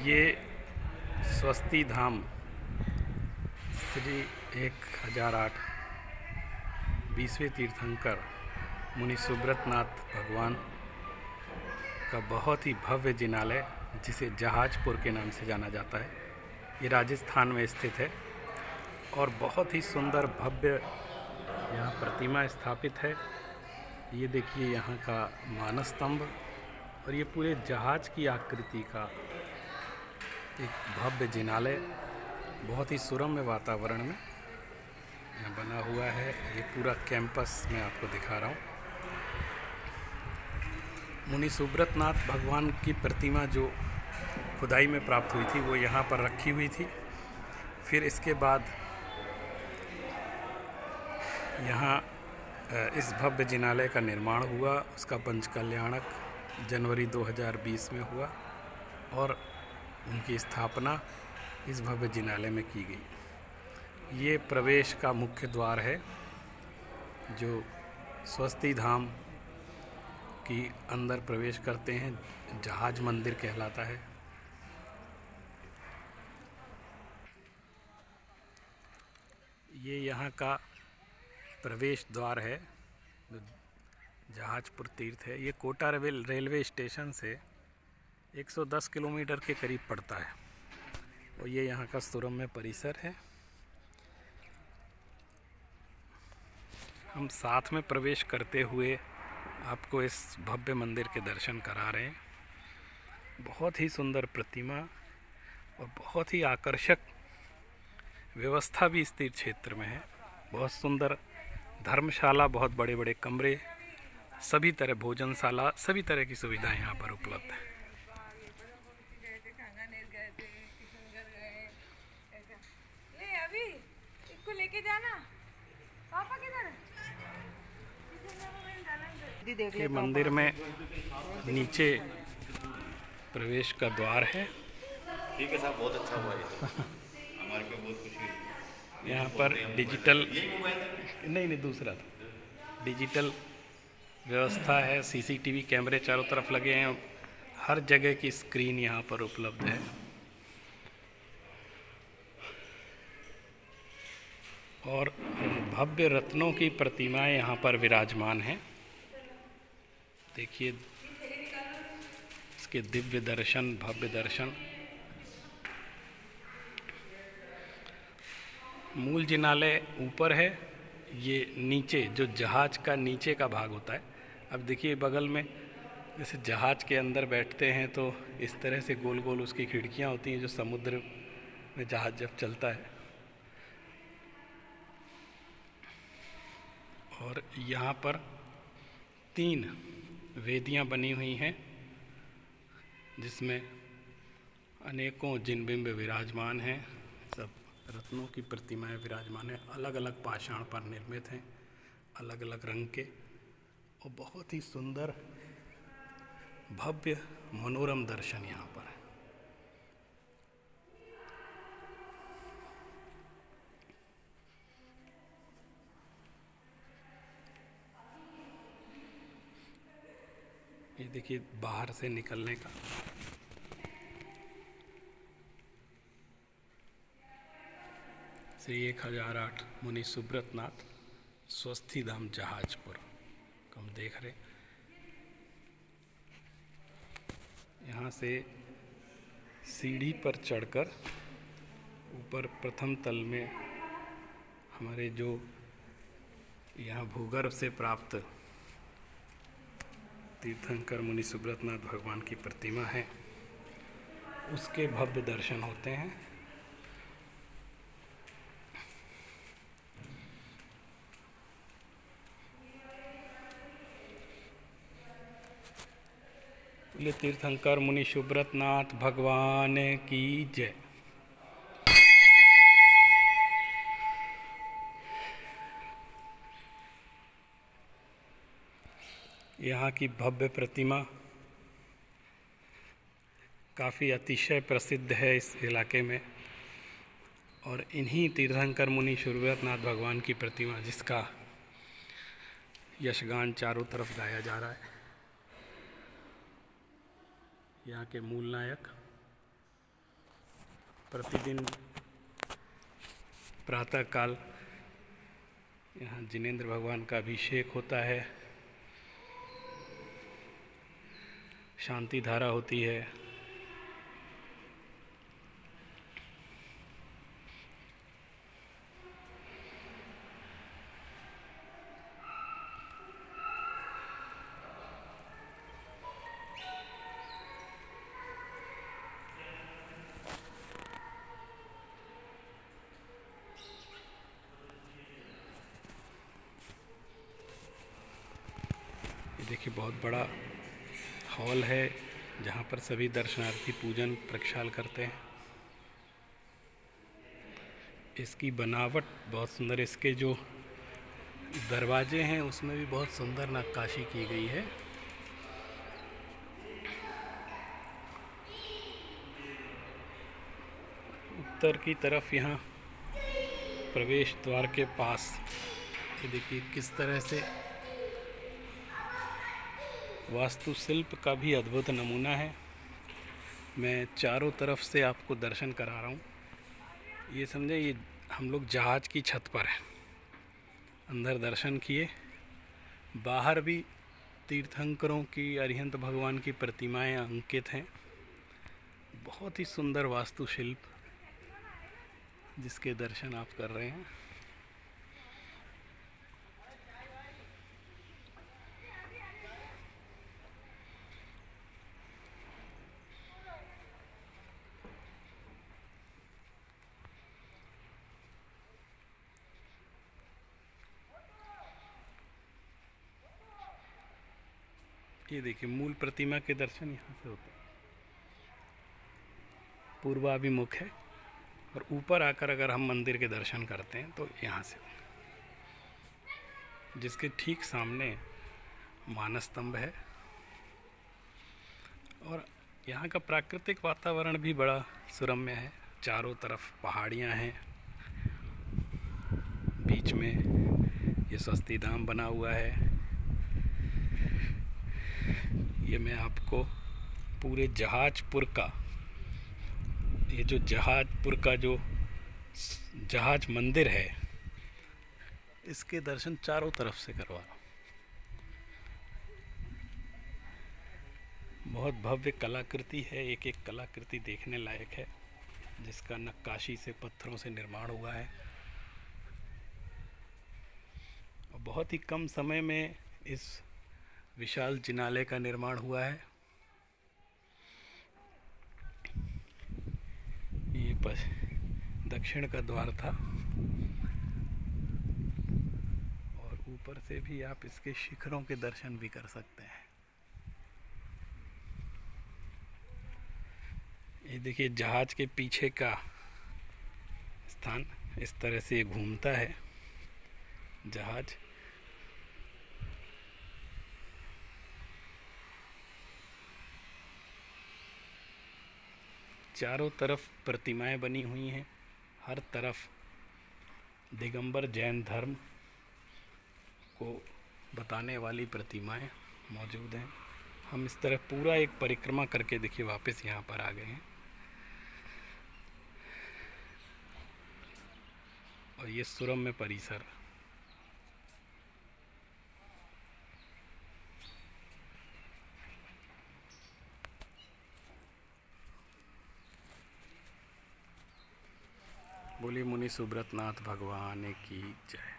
ये स्वस्ति धाम श्री 1008 20वें तीर्थंकर मुनि सुब्रतनाथ भगवान का बहुत ही भव्य जिनालय, जिसे जहाजपुर के नाम से जाना जाता है, ये राजस्थान में स्थित है और बहुत ही सुंदर भव्य यहाँ प्रतिमा स्थापित है। ये देखिए यहाँ का मानस स्तंभ, और ये पूरे जहाज की आकृति का एक भव्य जिनालय बहुत ही सुरम्य वातावरण में यहाँ बना हुआ है। ये पूरा कैंपस मैं आपको दिखा रहा हूँ। मुनि सुब्रतनाथ भगवान की प्रतिमा जो खुदाई में प्राप्त हुई थी वो यहाँ पर रखी हुई थी। फिर इसके बाद यहाँ इस भव्य जिनालय का निर्माण हुआ। उसका पंचकल्याणक जनवरी 2020 में हुआ और उनकी स्थापना इस भव्य जिनालय में की गई। ये प्रवेश का मुख्य द्वार है जो स्वस्ति धाम की अंदर प्रवेश करते हैं, जहाज मंदिर कहलाता है। ये यहाँ का प्रवेश द्वार है जो जहाजपुर तीर्थ है। ये कोटा रेलवे स्टेशन से 110 किलोमीटर के करीब पड़ता है और ये यहाँ का सुरम्य परिसर है। हम साथ में प्रवेश करते हुए आपको इस भव्य मंदिर के दर्शन करा रहे हैं। बहुत ही सुंदर प्रतिमा और बहुत ही आकर्षक व्यवस्था भी इस तीर्थ क्षेत्र में है। बहुत सुंदर धर्मशाला, बहुत बड़े बड़े कमरे, सभी तरह भोजनशाला, सभी तरह की सुविधाएं यहाँ पर उपलब्ध है। लेके जाना पापा किधर है? ये मंदिर में नीचे प्रवेश का द्वार है। ठीक है साहब, बहुत अच्छा हुआ ये हमारे को बहुत खुशी हुई। यहाँ पर डिजिटल नहीं दूसरा था, डिजिटल व्यवस्था है। सीसीटीवी कैमरे चारों तरफ लगे हैं, हर जगह की स्क्रीन यहाँ पर उपलब्ध है। और भव्य रत्नों की प्रतिमाएं यहाँ पर विराजमान हैं। देखिए इसके दिव्य दर्शन, भव्य दर्शन। मूल जिनालय ऊपर है, ये नीचे जो जहाज का नीचे का भाग होता है। अब देखिए बगल में जैसे जहाज के अंदर बैठते हैं तो इस तरह से गोल गोल उसकी खिड़कियाँ होती हैं जो समुद्र में जहाज जब चलता है। और यहाँ पर 3 वेदियाँ बनी हुई हैं जिसमें अनेकों जिनबिंब विराजमान हैं। सब रत्नों की प्रतिमाएं विराजमान हैं, अलग अलग पाषाण पर निर्मित हैं, अलग अलग रंग के, और बहुत ही सुंदर भव्य मनोरम दर्शन यहाँ पर है। ये देखिए बाहर से निकलने का श्री 1008 मुनि सुब्रतनाथ स्वस्ति धाम जहाजपुर हम देख रहे। यहाँ से सीढ़ी पर चढ़कर ऊपर प्रथम तल में हमारे जो यहाँ भूगर्भ से प्राप्त तीर्थंकर मुनि सुब्रतनाथ भगवान की प्रतिमा है, उसके भव्य दर्शन होते हैं। बोले तीर्थंकर मुनि सुब्रतनाथ भगवान की जय। यहाँ की भव्य प्रतिमा काफ़ी अतिशय प्रसिद्ध है इस इलाके में, और इन्हीं तीर्थंकर मुनि सुब्रतनाथ भगवान की प्रतिमा जिसका यशगान चारों तरफ गाया जा रहा है। यहाँ के मूल नायक प्रतिदिन प्रातःकाल यहाँ जिनेंद्र भगवान का अभिषेक होता है, शांति धारा होती है। ये देखिए बहुत बड़ा हॉल है जहाँ पर सभी दर्शनार्थी पूजन प्रक्षाल करते हैं। इसकी बनावट बहुत सुंदर, इसके जो दरवाजे हैं उसमें भी बहुत सुंदर नक्काशी की गई है। उत्तर की तरफ यहाँ प्रवेश द्वार के पास ये देखिए किस तरह से वास्तुशिल्प का भी अद्भुत नमूना है। मैं चारों तरफ से आपको दर्शन करा रहा हूँ। ये समझे ये हम लोग जहाज की छत पर हैं। अंदर दर्शन किए, बाहर भी तीर्थंकरों की, अरिहंत भगवान की प्रतिमाएं अंकित हैं। बहुत ही सुंदर वास्तुशिल्प जिसके दर्शन आप कर रहे हैं। ये देखिए मूल प्रतिमा के दर्शन यहाँ से होते हैं। पूर्वाभिमुख है और ऊपर आकर अगर हम मंदिर के दर्शन करते हैं तो यहाँ से, जिसके ठीक सामने मानस स्तंभ है। और यहाँ का प्राकृतिक वातावरण भी बड़ा सुरम्य है। चारों तरफ पहाड़ियाँ हैं, बीच में ये स्वस्ति धाम बना हुआ है। ये मैं आपको पूरे जहाजपुर का, ये जो जहाजपुर का जो जहाज मंदिर है, इसके दर्शन चारों तरफ से करवा रहा हूँ। बहुत भव्य कलाकृति है, एक एक कलाकृति देखने लायक है, जिसका नक्काशी से पत्थरों से निर्माण हुआ है। और बहुत ही कम समय में इस विशाल जिनालय का निर्माण हुआ है। ये दक्षिण का द्वार था और ऊपर से भी आप इसके शिखरों के दर्शन भी कर सकते हैं। ये देखिए जहाज के पीछे का स्थान इस तरह से घूमता है जहाज। चारों तरफ प्रतिमाएं बनी हुई हैं, हर तरफ दिगंबर जैन धर्म को बताने वाली प्रतिमाएं मौजूद हैं। हम इस तरह पूरा एक परिक्रमा करके देखिए वापस यहाँ पर आ गए हैं। और ये सुरम्य परिसर, बोलिए मुनि सुब्रतनाथ भगवान की जय।